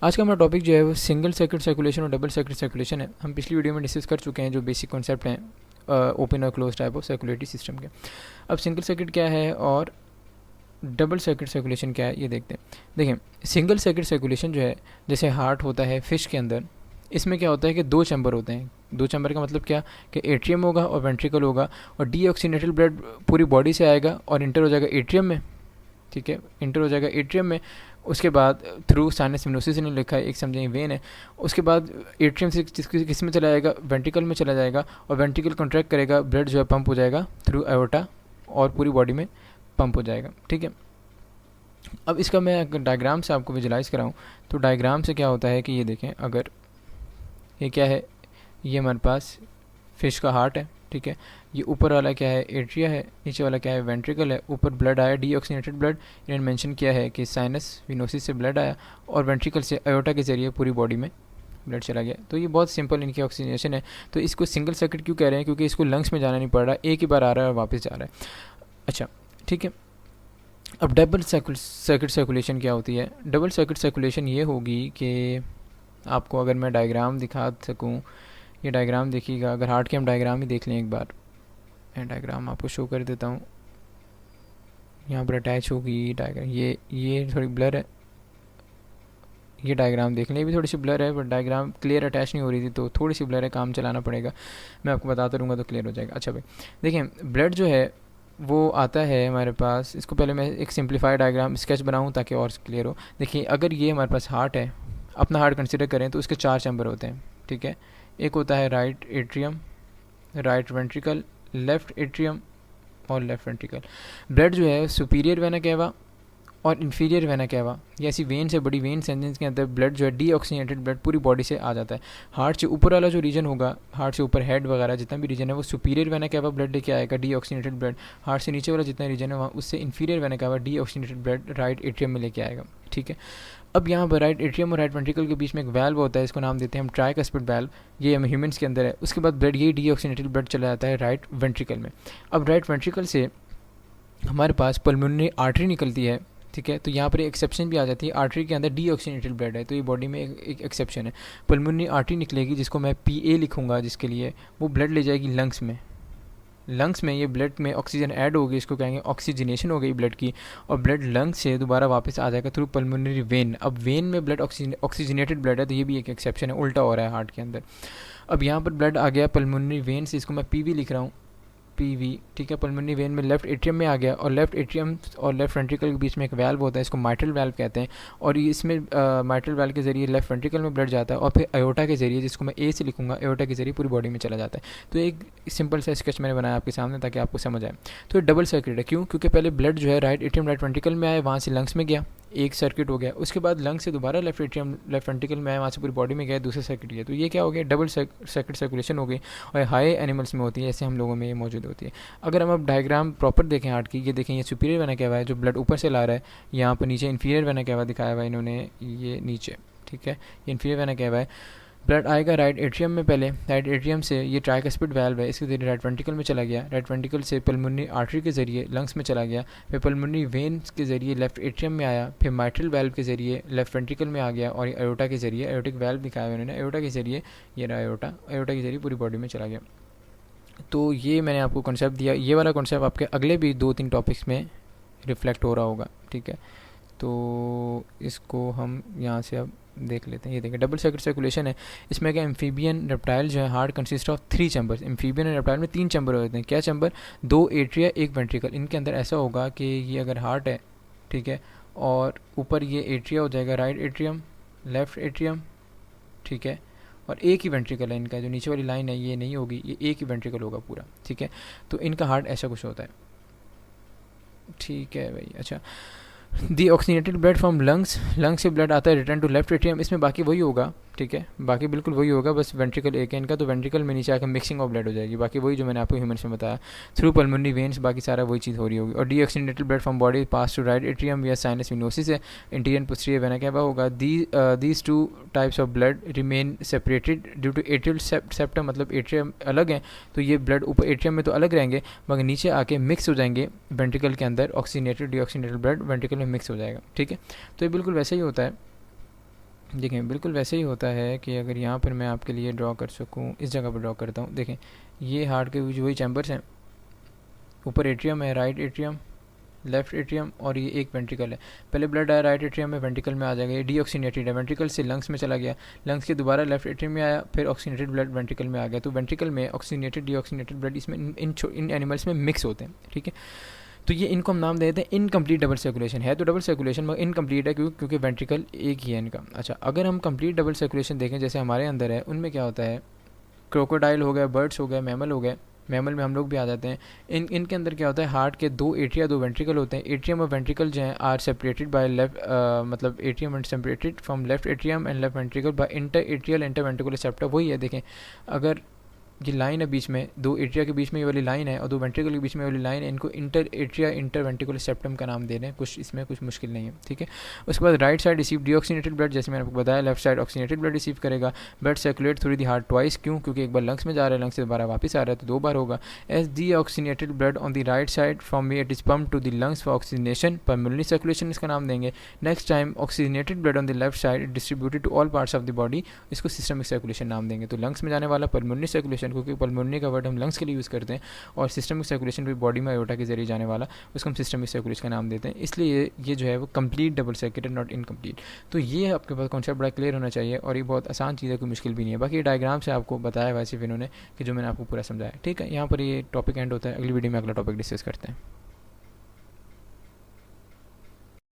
आज का हमारा टॉपिक जो है वो सिंगल सर्किट सर्कुलेशन और डबल सर्किट सर्कुलेशन है। हम पिछली वीडियो में डिस्कस कर चुके हैं जो बेसिक कॉन्सेप्ट हैं ओपन और close type of circulatory system के। अब सिंगल सर्किट क्या है और डबल सर्किट सर्कुलेशन क्या है ये देखते हैं। देखिए, सिंगल सर्किट सर्कुलेशन जो है, जैसे हार्ट होता है फिश के अंदर, इसमें क्या होता है कि दो चैम्बर होते हैं। दो चैम्बर का मतलब क्या कि एट्रियम होगा और वेंट्रिकल होगा, और डीऑक्सीनेटेड ब्लड पूरी बॉडी से आएगा और इंटर हो जाएगा एट्रियम में। ठीक है, इंटर हो जाएगा एट्रियम में। उसके बाद थ्रू साइनस वेनोसिस ने लिखा है, एक समझें वेन है। उसके बाद एट्रियम से किस में चला जाएगा, वेंट्रिकल में चला जाएगा, और वेंट्रिकल कॉन्ट्रैक्ट करेगा, ब्लड जो है पंप हो जाएगा थ्रू एओर्टा और पूरी बॉडी में पंप हो जाएगा। ठीक है, अब इसका मैं डायग्राम से आपको विजुलाइज कराऊँ तो डायग्राम से क्या होता है कि ये देखें, अगर ये क्या है, ये हमारे पास फिश का हार्ट है। ठीक है, ये ऊपर वाला क्या है, एट्रिया है, नीचे वाला क्या है, वेंट्रिकल है। ऊपर ब्लड आया, डीऑक्सीनेटेड ब्लड, इन्होंने मेंशन किया है कि साइनस विनोसिस से ब्लड आया और वेंट्रिकल से अयोटा के ज़रिए पूरी बॉडी में ब्लड चला गया। तो ये बहुत सिंपल इनकी ऑक्सीजनेशन है। तो इसको सिंगल सर्किट क्यों कह रहे हैं, क्योंकि इसको लंग्स में जाना नहीं पड़ रहा, एक ही बार आ रहा है और वापस जा रहा है। अच्छा, ठीक है। अब डबल सर्किट सर्कुलेशन क्या होती है? डबल सर्किट सर्कुलेशन ये होगी कि आपको अगर मैं डायग्राम दिखा सकूँ, ये डायग्राम देखिएगा। अगर हार्ट के हम डायग्राम ही देख लें एक बार, मैं डायग्राम आपको शो कर देता हूँ। यहाँ पर अटैच होगी डायग्राम, ये थोड़ी ब्लर है, ये डायग्राम देख लें, ये भी थोड़ी सी ब्लर है, बट डायग्राम क्लियर अटैच नहीं हो रही थी तो थोड़ी सी ब्लर है, काम चलाना पड़ेगा। मैं आपको बताता रहूँगा तो क्लियर हो जाएगा। अच्छा भाई, देखिए ब्लड जो है वो आता है हमारे पास। इसको पहले मैं एक सिंप्लीफाइड डायग्राम स्केच बनाऊँ ताकि और क्लियर हो। देखिए, अगर ये हमारे पास हार्ट है, अपना हार्ट कंसिडर करें तो उसके 4 चैम्बर होते हैं। ठीक है, एक होता है right atrium, right ventricle, left atrium और लेफ्ट वेंट्रिकल। ब्लड जो है सुपीरियर वेना केवा और इन्फीरियर वेना केवा, ये ऐसी वेन से बड़ी वेन हैं जिनके अंदर ब्लड जो है डीऑक्सीनेटेड ब्लड पूरी बॉडी से आ जाता है। हार्ट से ऊपर वाला जो रीजन होगा, हार्ट से ऊपर हेड वगैरह जितना भी रीजन है, वो सुपीरियर वेना केवा ब्लड लेके आएगा डीऑक्सीनेटेड ब्लड। हार्ट से नीचे वाला जितना रीजन है वहाँ उससे inferior vena cava deoxygenated blood right atrium में लेके आएगा। ठीक है, अब यहाँ पर राइट एट्रियम और राइट वेंट्रिकल के बीच में एक वैल्व होता है, इसको नाम देते हैं हम ट्राइकस्पिड वैल्व। ये हम ह्यूमंस के अंदर है। उसके बाद ब्लड, ये डीऑक्सीनेटेड ब्लड चला जाता है राइट वेंट्रिकल में। अब राइट वेंट्रिकल से हमारे पास पल्मोनरी आर्टरी निकलती है। ठीक है, तो यहाँ पर एक एक्सेप्शन भी आ जाती है, आर्टरी के अंदर डीऑक्सीनेटेड ब्लड है तो ये बॉडी में एक एक्सेप्शन है। पल्मोनरी आर्टरी निकलेगी जिसको मैं PA लिखूँगा, जिसके लिए वो ब्लड ले जाएगी लंग्स में। लंग्स में ये ब्लड में ऑक्सीजन ऐड होगी, इसको कहेंगे ऑक्सीजनेशन हो गई ब्लड की, और ब्लड लंग्स से दोबारा वापस आ जाएगा थ्रू पल्मोनरी वेन। अब वेन में ब्लड ऑक्सीजनेटेड ब्लड है तो ये भी एक एक्सेप्शन है, उल्टा हो रहा है हार्ट के अंदर। अब यहाँ पर ब्लड आ गया पल्मोनरी वेन से, इसको मैं PV लिख रहा हूँ, PV। ठीक है, पल्मोनरी वेन में लेफ्ट एट्रियम में आ गया, और लेफ्ट एट्रियम और लेफ्ट वेंट्रिकल के बीच में एक वैल्व होता है, इसको माइट्रल वैल्व कहते हैं। और इसमें माइट्रल वैल्व के जरिए लेफ्ट वेंट्रिकल में ब्लड जाता है और फिर अयोटा के जरिए, जिसको मैं A से लिखूंगा, अयोटा के जरिए पूरी बॉडी में चला जाता है। तो एक सिंपल सा स्केच मैंने बनाया आपके सामने ताकि आपको समझ आए। तो ये डबल सर्किट है, क्यों? क्योंकि पहले ब्लड जो है राइट एट्रियम राइट वेंट्रिकल में आया, वहाँ से लंग्स में गया, एक सर्किट हो गया। उसके बाद लंग से दोबारा लेफ्ट एट्रियम लेफ्ट वेंट्रिकल में आया, वहाँ से पूरी बॉडी में गया, दूसरा सर्किट गया। तो ये क्या हो गया, डबल सर्किट सर्कुलेशन हो गई। और हाई एनिमल्स में होती है, ऐसे हम लोगों में ये मौजूद होती है। अगर हम अब डायग्राम प्रॉपर देखें हार्ट की, ये देखें, ये सुपीरियर वेना केवा है जो ब्लड ऊपर से ला रहा है। यहाँ पर नीचे इन्फीरियर वेना केवा दिखाया हुआ है इन्होंने, ये नीचे। ठीक है, ये इन्फीरियर वेना केवा है। ब्लड आएगा राइट एट्रियम में पहले, राइट एट्रियम से ये ट्राइकस्पिड वैल्व है, इसके जरिए राइट वेंट्रिकल में चला गया, राइट वेंट्रिकल से पल्मोनरी आर्टरी के जरिए लंग्स में चला गया, फिर पल्मोनरी वेन्स के जरिए लेफ्ट एट्रियम में आया, फिर माइट्रल वैल्व के जरिए लेफ्ट वेंट्रिकल में आ गया, और ये अयोटा के जरिए, अयोटिक वैल्व दिखाया हुआ उन्होंने, अयोटा के जरिए, ये रहा अयोटा, अयोटा के जरिए पूरी बॉडी में चला गया। तो ये मैंने आपको कॉन्सेप्ट दिया, ये वाला कॉन्सेप्ट आपके अगले भी 2-3 टॉपिक्स में रिफ्लेक्ट हो रहा होगा। ठीक है, तो इसको हम यहाँ से अब देख लेते हैं। ये देखें, डबल सर्किट सर्कुलेशन है। इसमें क्या, एम्फीबियन रेप्टाइल जो है heart consist of 3 chambers. Amphibian reptile में 3 चैम्बर होते हैं। क्या चैम्बर? 2 atria, 1 ventricle. इनके अंदर ऐसा होगा कि ये अगर हार्ट है, ठीक है, और ऊपर ये एट्रिया हो जाएगा, राइट एट्रियम, लेफ्ट एट्रियम, ठीक है, और एक ही वेंट्रिकल है इनका, जो नीचे वाली लाइन है ये नहीं होगी, ये एक ही वेंट्रिकल होगा पूरा। ठीक है, तो इनका हार्ट ऐसा कुछ होता है। ठीक है भाई, अच्छा। The oxygenated blood from lungs, lungs से ब्लड आता है रिटर्न टू लेफ्ट एट्रियम। इसमें बाकी वही होगा, ठीक है, बाकी बिल्कुल वही होगा, बस वेंट्रिकल एक है इनका, तो वेंट्रिकल में नीचे आकर मिक्सिंग ऑफ ब्लड हो जाएगी। बाकी वही जो मैंने आपको ह्यूमन्स में बताया, थ्रू पल्मोनरी वेन्स, बाकी सारा वही चीज़ हो रही होगी। और deoxygenated blood from body pass to right atrium या साइनस विनोसिस है, इंटीरियर पोस्टीरियर वेना केवा होगा। These 2 types of blood remain separated due to atrial septum, मतलब एट्रियम अलग हैं तो ये ब्लड ऊपर एट्रियम में तो अलग रहेंगे, मगर नीचे आके मिक्स हो जाएंगे वेंट्रिकल के अंदर, ऑक्सीनेटेड डीऑक्सीनेटेड ब्लड वेंट्रिकल में मिक्स हो जाएगा। ठीक है, तो ये बिल्कुल वैसे ही होता है देखें बिल्कुल वैसे ही होता है कि अगर यहाँ पर मैं आपके लिए ड्रॉ कर सकूँ, इस जगह पर ड्रॉ करता हूँ। देखें ये हार्ट के वही चैम्बर्स हैं, ऊपर एट्रियम है, राइट एट्रियम, लेफ्ट एट्रियम, और ये एक वेंट्रिकल है। पहले ब्लड आया राइट एट्रियम में, वेंट्रिकल में आ जाएगा, ये डीऑक्सीनेटेड है, वेंट्रिकल से लंग्स में चला गया, लंग्स के दोबारा लेफ्ट एट्रियम में आया, फिर ऑक्सीनेटेड ब्लड वेंट्रिकल में आ गया। तो वेंट्रिकल में ऑक्सीनेटेड डीऑक्सीनेटेड ब्लड इसमें इन एनिमल्स में मिक्स होते हैं, ठीक है। तो ये इनको हम नाम दे देते हैं इनकम्प्लीट डबल सर्कुलेशन। है तो डबल सर्कुलेशन मगर इनकम्प्लीट है, क्योंकि वेंट्रिकल एक ही है इनका। अच्छा, अगर हम कंप्लीट डबल सर्कुलेशन देखें जैसे हमारे अंदर है, उनमें क्या होता है, क्रोकोडाइल हो गए, बर्ड्स हो गए, मैमल हो गए, मैमल में हम लोग भी आ जाते हैं। इनके अंदर क्या होता है, हार्ट के दो एट्रिया दो वेंट्रिकल होते हैं। एट्रियम और वेंट्रिकल जो हैं आर सेपरेटेड बाय लेफ्ट, मतलब atrium and separated from left atrium and left ventricle by inter atrial inter ventricular septa. वही है, देखें अगर ये लाइन है बीच में, दो एट्रिया के बीच में ये वाली लाइन है और दो वेंट्रिकल के बीच में वाली लाइन है, इनको inter atria inter ventricular septum का नाम दे रहे हैं। कुछ इसमें कुछ मुश्किल नहीं है, ठीक है। उसके बाद right side receive deoxygenated blood, जैसे मैंने आपको बताया, left side oxygenated blood receive करेगा। Blood circulate through the heart twice, क्यों, क्योंकि एक बार लंग्स में जा रहा है, लंग्स से दोबारा वापस आ रहा है, तो दो बार होगा। As deoxygenated blood on the right side from me it is pump to the lungs for oxygenation, pulmonary circulation इसका नाम देंगे। Next time oxygenated blood on the left side distributed to all parts of the body, इसको systemic circulation नाम देंगे। तो lungs में जाने वाला पल्मोनरी सर्कुलेशन, क्योंकि पल्मोनरी का वर्ड हम लंग्स के लिए यूज़ करते हैं, और सिस्टमिक सर्कुलेशन भी बॉडी में आयोटा के जरिए जाने वाला, उसको हम सिस्टमिक सर्कुलेशन का नाम देते हैं। इसलिए ये जो है वो कंप्लीट डबल सर्किट है, नॉट इनकम्प्लीट। तो ये आपके पास कॉन्सेप्ट बड़ा क्लियर होना चाहिए, और ये बहुत आसान चीज़ है, कोई मुश्किल भी नहीं है। बाकी ये डायग्राम से आपको बताया वैसे इन्होंने कि जो मैंने आपको पूरा समझाया, ठीक है। यहाँ पर ये टॉपिक एंड होता है, अगली वीडियो में अगला टॉपिक डिस्कस करते हैं।